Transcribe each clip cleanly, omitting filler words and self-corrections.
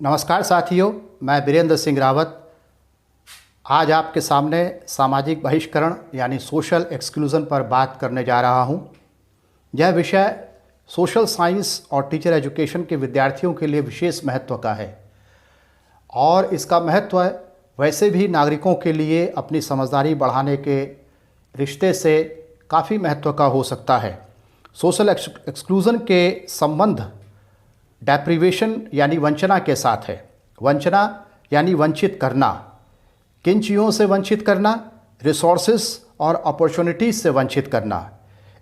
नमस्कार साथियों, मैं वीरेंद्र सिंह रावत आज आपके सामने सामाजिक बहिष्करण यानी सोशल एक्सक्लूज़न पर बात करने जा रहा हूं। यह विषय सोशल साइंस और टीचर एजुकेशन के विद्यार्थियों के लिए विशेष महत्व का है और इसका महत्व वैसे भी नागरिकों के लिए अपनी समझदारी बढ़ाने के रिश्ते से काफ़ी महत्व का हो सकता है। सोशल एक्सक्लूज़न के संबंध डेप्रिवेशन यानी वंचना के साथ है। वंचना यानी वंचित करना। किन चीज़ों से वंचित करना? रिसोर्सेस और अपॉर्चुनिटीज़ से वंचित करना।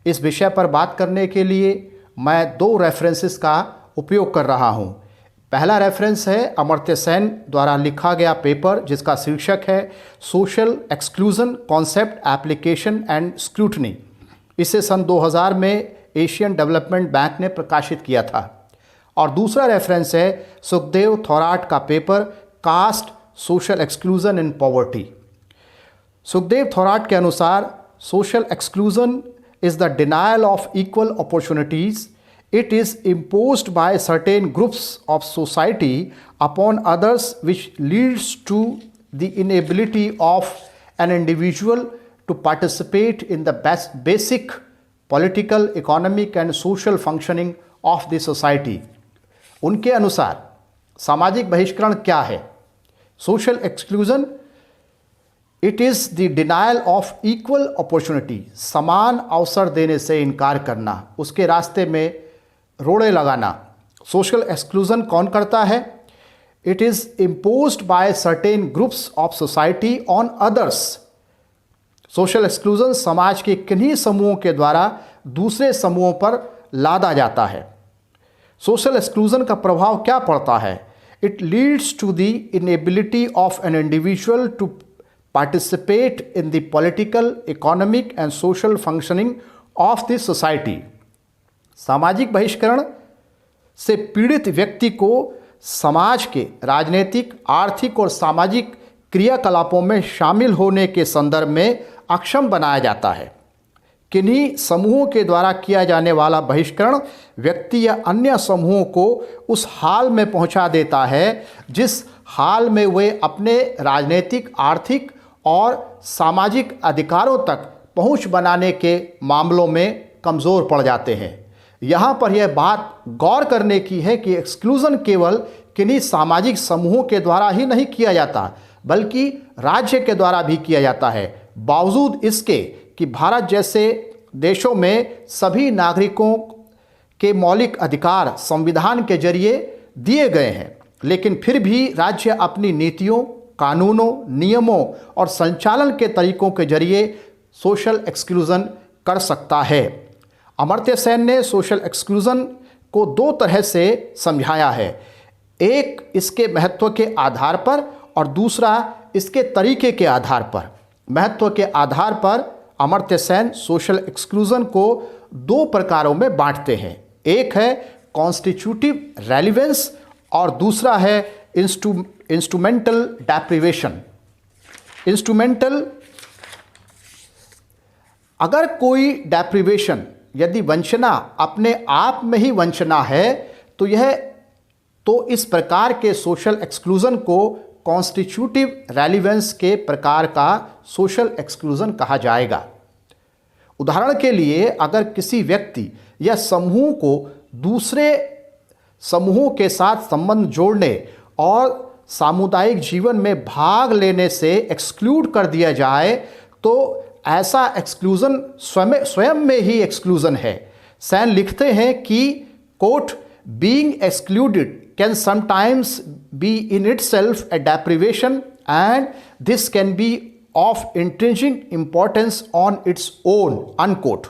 इस विषय पर बात करने के लिए मैं दो रेफरेंसेस का उपयोग कर रहा हूँ। पहला रेफरेंस है अमर्त्य सेन द्वारा लिखा गया पेपर जिसका शीर्षक है social exclusion concept application and scrutiny. इसे सन 2000 में एशियन डेवलपमेंट बैंक ने प्रकाशित किया था। और दूसरा रेफरेंस है सुखदेव थोराट का paper caste social exclusion in poverty. Sukhdeo Thorat के अनुसार social exclusion is the denial of equal opportunities. It is imposed by certain groups of society upon others which leads to the inability of an individual to participate in the basic political, economic and social functioning of the society. उनके अनुसार सामाजिक बहिष्करण क्या है? Social exclusion it is the denial of equal opportunity, समान अवसर देने से इनकार करना, उसके रास्ते में रोड़े लगाना। सोशल एक्सक्लूज़न कौन करता है? It is imposed by certain groups of society on others. Social exclusion समाज के किन्हीं समूहों के द्वारा दूसरे समूहों पर लादा जाता है। सोशल एक्सक्लूज़न का प्रभाव क्या पड़ता है? It leads to the inability of an individual to participate in the political, economic and social functioning of the society. सामाजिक बहिष्करण से पीड़ित व्यक्ति को समाज के राजनीतिक, आर्थिक और सामाजिक क्रियाकलापों में शामिल होने के संदर्भ में अक्षम बनाया जाता है। किन्हीं समूहों के द्वारा किया जाने वाला बहिष्करण व्यक्ति या अन्य समूहों को उस हाल में पहुंचा देता है जिस हाल में वे अपने राजनीतिक, आर्थिक और सामाजिक अधिकारों तक पहुंच बनाने के मामलों में कमज़ोर पड़ जाते हैं। यहाँ पर यह बात गौर करने की है कि एक्सक्लूज़न केवल किन्हीं सामाजिक समूहों के द्वारा ही नहीं किया जाता बल्कि राज्य के द्वारा भी किया जाता है, बावजूद इसके कि भारत जैसे देशों में सभी नागरिकों के मौलिक अधिकार संविधान के जरिए दिए गए हैं, लेकिन फिर भी राज्य अपनी नीतियों, कानूनों, नियमों और संचालन के तरीकों के जरिए सोशल एक्सक्लूज़न कर सकता है। अमर्त्य सेन ने सोशल एक्सक्लूज़न को दो तरह से समझाया है, एक इसके महत्व के आधार पर और दूसरा इसके तरीके के आधार पर। महत्व के आधार पर अमर्त्य सेन सोशल एक्सक्लूज़न को दो प्रकारों में बांटते हैं। एक है कॉन्स्टिट्यूटिव रेलिवेंस और दूसरा है इंस्ट्रूमेंटल डेप्रिवेशन। इंस्ट्रूमेंटल, अगर कोई डेप्रिवेशन यदि वंचना अपने आप में ही वंचना है तो इस प्रकार के सोशल एक्सक्लूज़न को कॉन्स्टिट्यूटिव रेलिवेंस के प्रकार का सोशल एक्सक्लूज़न कहा जाएगा। उदाहरण के लिए, अगर किसी व्यक्ति या समूह को दूसरे समूहों के साथ संबंध जोड़ने और सामुदायिक जीवन में भाग लेने से एक्सक्लूड कर दिया जाए तो ऐसा एक्सक्लूज़न स्वयं में ही एक्सक्लूज़न है। सेन लिखते हैं कि quote, being excluded can sometimes be in itself a deprivation and this can be of intrinsic importance on its own, unquote।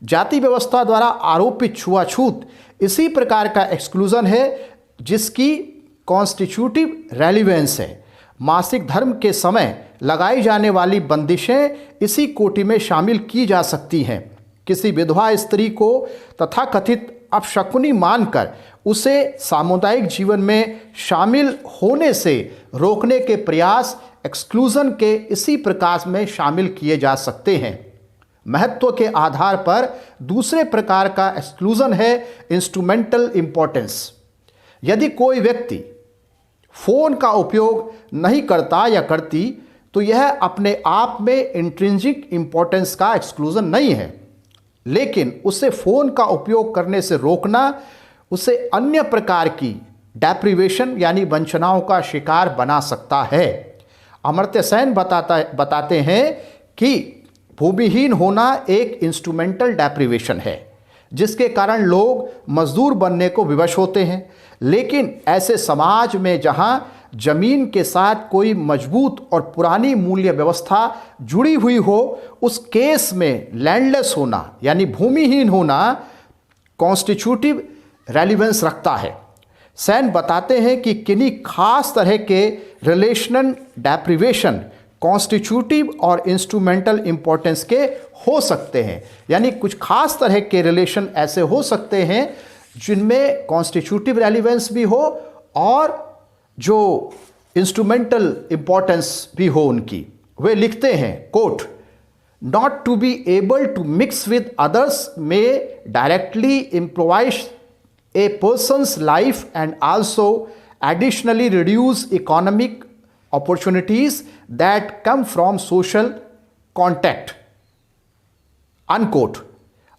जाति व्यवस्था द्वारा आरोपित छुआछूत इसी प्रकार का एक्सक्लूज़न है जिसकी कॉन्स्टिट्यूटिव रेलिवेंस है। मासिक धर्म के समय लगाई जाने वाली बंदिशें इसी कोटि में शामिल की जा सकती हैं। किसी विधवा स्त्री को तथाकथित अपशकुनी मानकर उसे सामुदायिक जीवन में शामिल होने से रोकने के प्रयास एक्सक्लूज़न के इसी प्रकार में शामिल किए जा सकते हैं। महत्व के आधार पर दूसरे प्रकार का एक्सक्लूज़न है इंस्ट्रूमेंटल इम्पोर्टेंस। यदि कोई व्यक्ति फ़ोन का उपयोग नहीं करता या करती तो यह अपने आप में इंट्रिंसिक इम्पोर्टेंस का एक्सक्लूजन नहीं है, लेकिन उसे फ़ोन का उपयोग करने से रोकना उसे अन्य प्रकार की डेप्रिवेशन यानी वंचनाओं का शिकार बना सकता है। अमर्त्य सेन बताते हैं कि भूमिहीन होना एक इंस्ट्रूमेंटल डेप्रिवेशन है जिसके कारण लोग मजदूर बनने को विवश होते हैं, लेकिन ऐसे समाज में जहां जमीन के साथ कोई मजबूत और पुरानी मूल्य व्यवस्था जुड़ी हुई हो, उस केस में लैंडलेस होना यानी भूमिहीन होना कॉन्स्टिट्यूटिव रेलिवेंस रखता है। सेन बताते हैं कि किन्हीं खास तरह के रिलेशनल डेप्रिवेशन कॉन्स्टिट्यूटिव और इंस्ट्रूमेंटल इंपॉर्टेंस के हो सकते हैं, यानी कुछ खास तरह के रिलेशन ऐसे हो सकते हैं जिनमें कॉन्स्टिट्यूटिव रेलिवेंस भी हो और जो इंस्ट्रूमेंटल इंपॉर्टेंस भी हो उनकी। वे लिखते हैं quote, not to be able to mix with others में directly improvise a person's life and also additionally reduce economic opportunities that come from social contact, unquote।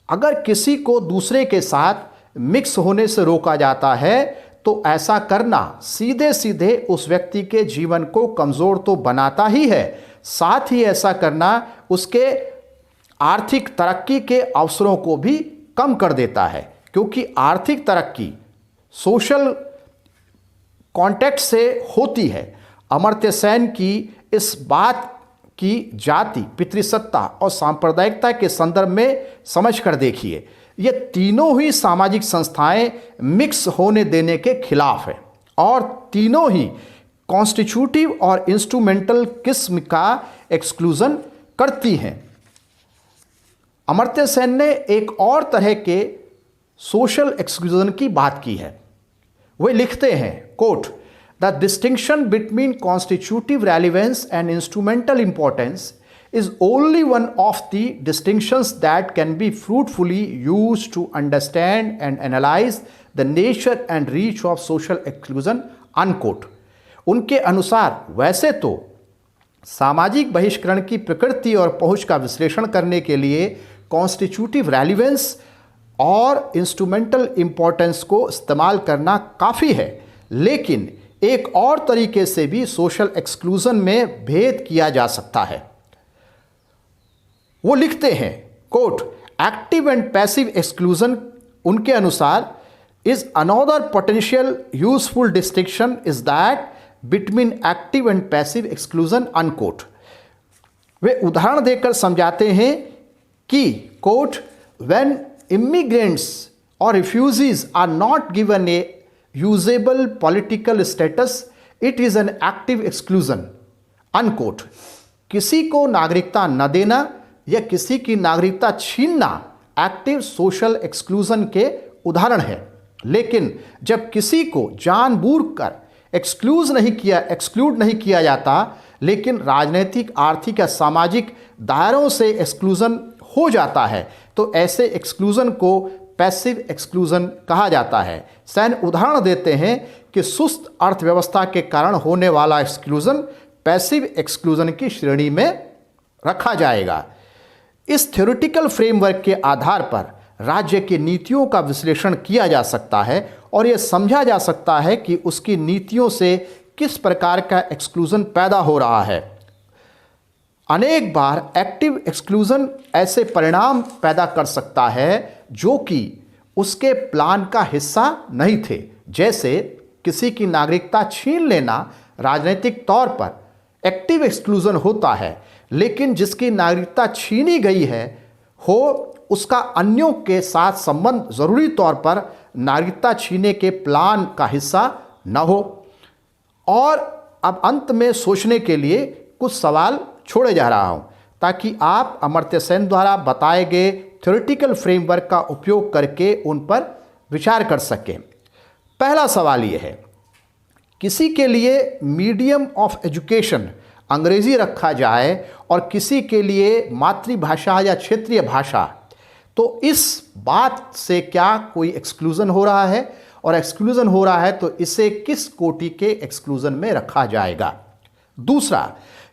अगर किसी को दूसरे के साथ मिक्स होने से रोका जाता है तो ऐसा करना सीधे सीधे उस व्यक्ति के जीवन को कमज़ोर तो बनाता ही है, साथ ही ऐसा करना उसके आर्थिक तरक्की के अवसरों को भी कम कर देता है, क्योंकि आर्थिक तरक्की सोशल कॉन्टेक्ट से होती है। अमर्त्य सेन की इस बात की जाति, पितृसत्ता और सांप्रदायिकता के संदर्भ में समझ कर देखिए। ये तीनों ही सामाजिक संस्थाएं मिक्स होने देने के खिलाफ है और तीनों ही कॉन्स्टिट्यूटिव और इंस्ट्रूमेंटल किस्म का एक्सक्लूजन करती हैं। अमर्त्य सेन ने एक और तरह के सोशल एक्सक्लूजन की बात की है। वे लिखते हैं quote, the distinction between constitutive relevance and instrumental importance is only one of the distinctions that can be fruitfully used to understand and analyze the nature and reach of social exclusion, unquote। उनके अनुसार वैसे तो सामाजिक बहिष्करण की प्रकृति और पहुंच का विश्लेषण करने के लिए कॉन्स्टिट्यूटिव रेलिवेंस और इंस्ट्रूमेंटल इंपॉर्टेंस को इस्तेमाल करना काफ़ी है, लेकिन एक और तरीके से भी सोशल एक्सक्लूजन में भेद किया जा सकता है। वो लिखते हैं quote, active and passive exclusion उनके अनुसार is another potential useful distinction is that between active and passive exclusion, unquote. वे उदाहरण देकर समझाते हैं कि quote, when immigrants or refugees are not given a usable political status, it is an active exclusion, unquote। किसी को नागरिकता न देना या किसी की नागरिकता छीनना एक्टिव सोशल एक्सक्लूजन के उदाहरण है, लेकिन जब किसी को जानबूझकर एक्सक्लूड नहीं किया जाता, लेकिन राजनीतिक, आर्थिक या सामाजिक दायरों से एक्सक्लूजन हो जाता है, तो ऐसे एक्सक्लूजन को पैसिव एक्सक्लूजन कहा जाता है। सेन उदाहरण देते हैं कि सुस्त अर्थव्यवस्था के कारण होने वाला एक्सक्लूजन पैसिव एक्सक्लूजन की श्रेणी में रखा जाएगा। इस थ्योरेटिकल फ्रेमवर्क के आधार पर राज्य की नीतियों का विश्लेषण किया जा सकता है और यह समझा जा सकता है कि उसकी नीतियों से किस प्रकार का एक्सक्लूजन पैदा हो रहा है। अनेक बार एक्टिव एक्सक्लूजन ऐसे परिणाम पैदा कर सकता है जो कि उसके प्लान का हिस्सा नहीं थे, जैसे किसी की नागरिकता छीन लेना राजनीतिक तौर पर एक्टिव एक्सक्लूजन होता है, लेकिन जिसकी नागरिकता छीनी गई है हो उसका अन्यों के साथ संबंध ज़रूरी तौर पर नागरिकता छीने के प्लान का हिस्सा न हो। और अब अंत में सोचने के लिए कुछ सवाल छोड़े जा रहा हूँ ताकि आप अमर्त्य सेन द्वारा बताए गए थ्योरेटिकल फ्रेमवर्क का उपयोग करके उन पर विचार कर सकें। पहला सवाल ये है, किसी के लिए मीडियम ऑफ एजुकेशन अंग्रेज़ी रखा जाए और किसी के लिए मातृभाषा या क्षेत्रीय भाषा, तो इस बात से क्या कोई एक्सक्लूजन हो रहा है? और एक्सक्लूजन हो रहा है तो इसे किस कोटि के एक्सक्लूजन में रखा जाएगा। दूसरा,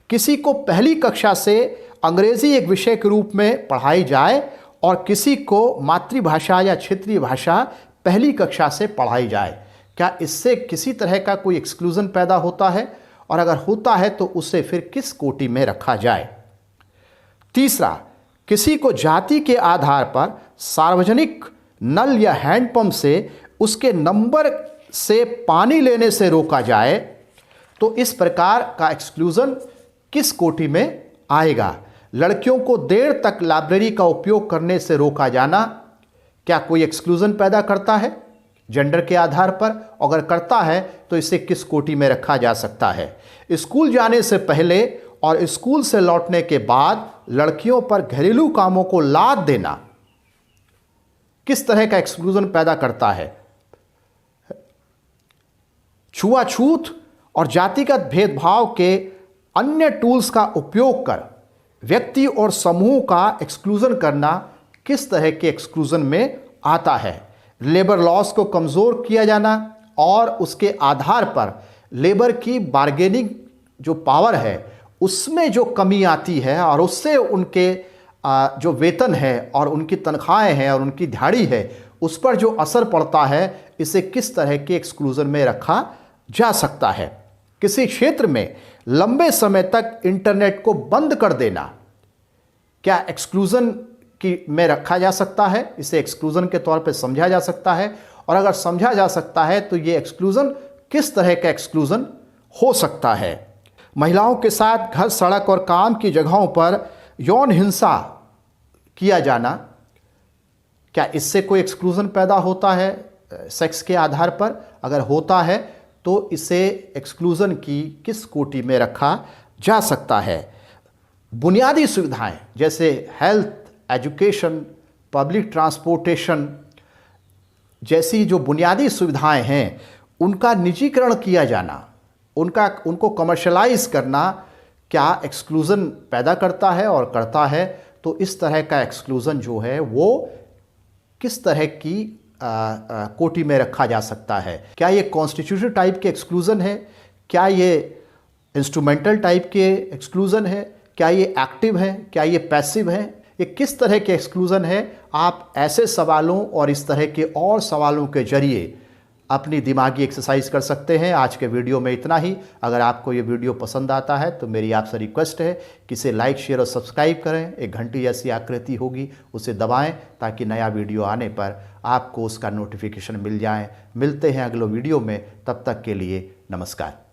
किसी को पहली कक्षा से अंग्रेजी एक विषय के रूप में पढ़ाई जाए और किसी को मातृभाषा या क्षेत्रीय भाषा पहली कक्षा से पढ़ाई जाए, क्या इससे किसी तरह का कोई एक्सक्लूजन पैदा होता है, और अगर होता है तो उसे फिर किस कोटि में रखा जाए। तीसरा, किसी को जाति के आधार पर सार्वजनिक नल या हैंडपंप से उसके नंबर से पानी लेने से रोका जाए तो इस प्रकार का एक्सक्लूजन किस कोटि में आएगा। लड़कियों को देर तक लाइब्रेरी का उपयोग करने से रोका जाना क्या कोई एक्सक्लूजन पैदा करता है जेंडर के आधार पर? अगर करता है तो इसे किस कोटि में रखा जा सकता है। स्कूल जाने से पहले और स्कूल से लौटने के बाद लड़कियों पर घरेलू कामों को लाद देना किस तरह का एक्सक्लूजन पैदा करता है। छुआछूत और जातिगत भेदभाव के अन्य टूल्स का उपयोग कर व्यक्ति और समूह का एक्सक्लूजन करना किस तरह के एक्सक्लूजन में आता है। लेबर लॉज को कमज़ोर किया जाना और उसके आधार पर लेबर की बार्गेनिंग जो पावर है उसमें जो कमी आती है और उससे उनके जो वेतन है और उनकी तनख्वाहें हैं और उनकी दिहाड़ी है उस पर जो असर पड़ता है, इसे किस तरह के एक्सक्लूजन में रखा जा सकता है। किसी क्षेत्र में लंबे समय तक इंटरनेट को बंद कर देना क्या एक्सक्लूजन की में रखा जा सकता है, इसे एक्सक्लूजन के तौर पे समझा जा सकता है, और अगर समझा जा सकता है तो ये एक्सक्लूजन किस तरह का एक्सक्लूजन हो सकता है। महिलाओं के साथ घर, सड़क और काम की जगहों पर यौन हिंसा किया जाना, क्या इससे कोई एक्सक्लूजन पैदा होता है सेक्स के आधार पर? अगर होता है तो इसे एक्सक्लूजन की किस कोटि में रखा जा सकता है। बुनियादी सुविधाएं जैसे हेल्थ, एजुकेशन, पब्लिक ट्रांसपोर्टेशन जैसी जो बुनियादी सुविधाएं हैं उनका निजीकरण किया जाना, उनको कमर्शलाइज करना क्या एक्सक्लूजन पैदा करता है, और करता है तो इस तरह का एक्सक्लूजन जो है वो किस तरह की कोटि में रखा जा सकता है। क्या ये कॉन्स्टिट्यूशन टाइप के एक्सक्लूजन है, क्या ये इंस्ट्रूमेंटल टाइप के एक्सक्लूजन है, क्या ये एक्टिव है, क्या ये पैसिव है, ये किस तरह के एक्सक्लूजन है। आप ऐसे सवालों और इस तरह के और सवालों के जरिए अपनी दिमागी एक्सरसाइज कर सकते हैं। आज के वीडियो में इतना ही। अगर आपको ये वीडियो पसंद आता है तो मेरी आपसे रिक्वेस्ट है कि इसे लाइक, शेयर और सब्सक्राइब करें। एक घंटी जैसी आकृति होगी उसे दबाएं ताकि नया वीडियो आने पर आपको उसका नोटिफिकेशन मिल जाए। मिलते हैं अगले वीडियो में, तब तक के लिए नमस्कार।